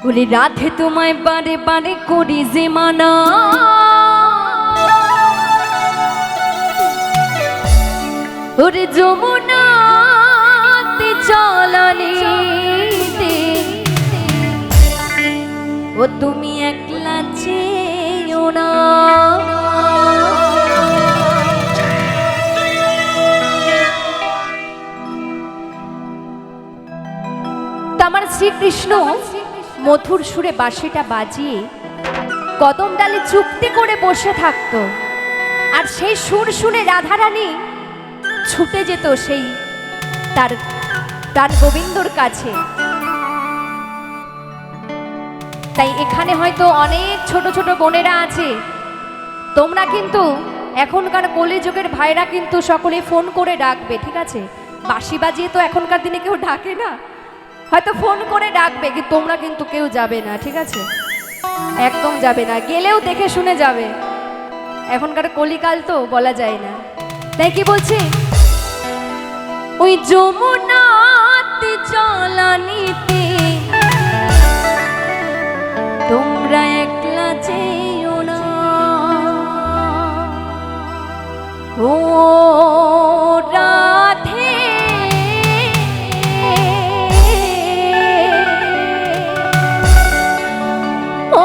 বলি রাধে তোমায় বারে বারে করি যে মানা, ওরে যমুনাতে চলানিতে ও তুমি একলা চেয়েও না। আমার শ্রীকৃষ্ণ মধুর সুরে বাঁশিটা বাজিয়ে কদম ডালে চুক্তি করে বসে থাকতো, আর সেই সুর শুনে রাধারানী ছুটে যেত সেই তার প্রাণ গোবিন্দর কাছে। তাই এখানে হয়তো অনেক ছোট ছোট বোনেরা আছে, তোমরা কিন্তু এখনকার কলিযুগের ভাইরা কিন্তু সকলে ফোন করে ডাকবে, ঠিক আছে? বাঁশি বাজিয়ে তো এখনকার দিনে কেউ ডাকে না, হয়তো ফোন করে ডাকবে, কি তোমরা কিন্তু কেউ যাবে না, ঠিক আছে? একদম যাবে না, গেলেও দেখে শুনে যাবে, এখনকার কলিকাল তো বলা যায় না। তাই কি বলছি, ওই যমুনাতে চলানিতে তোমরা একলা যেও না, ও রাধে ও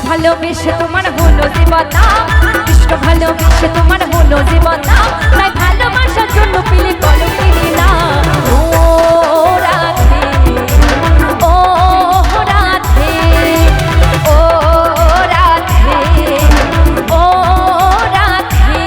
ভালোবেসে তোমার হলো জীবনা, কৃষ্ণ ভালোবেসে তোমার হলো জীবনা, তাই ভালোবাসার জন্য পেলে কল কিনি না। ও রাধে ও রাধে ও রাধে ও রাধে,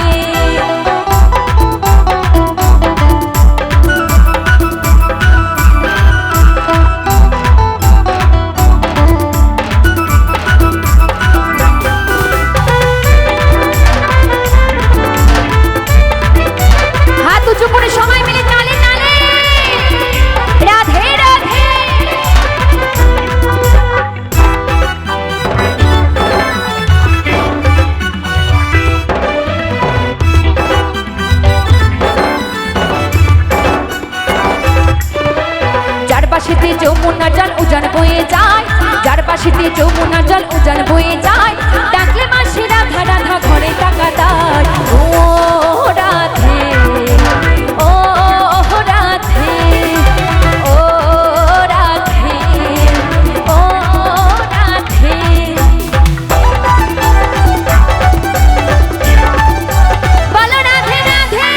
যমুনার জল উজান বয়ে যায়, যার পাশেতে যমুনার জল উজান বয়ে যায়, ডাকলে মাসি রাধা রাধা ঘরে টাকা দেয়। ও রাধে ও রাধে ও রাধে ও রাধে, বলো রাধে রাধে।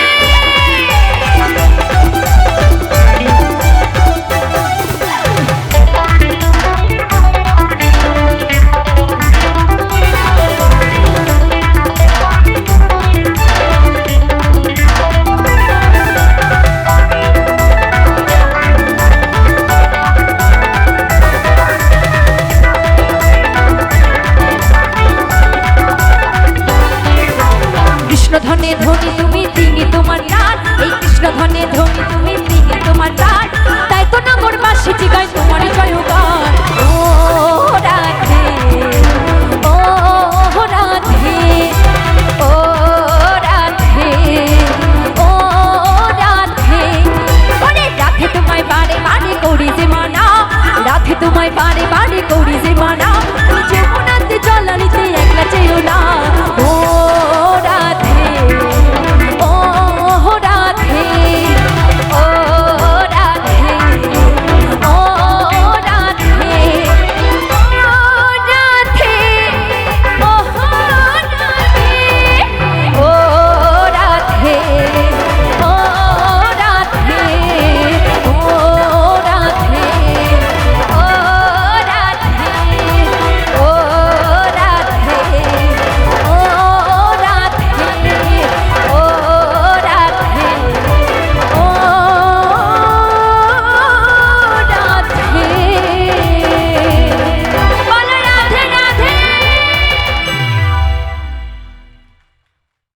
ধনে ধনী তুমি তিনি তোমার প্রাণ, এই কৃষ্ণ ধনে ধনী তুমি তিনি তোমার প্রাণ, তাই তো নগরবাসী জিগায় তোমার জয়গান। ও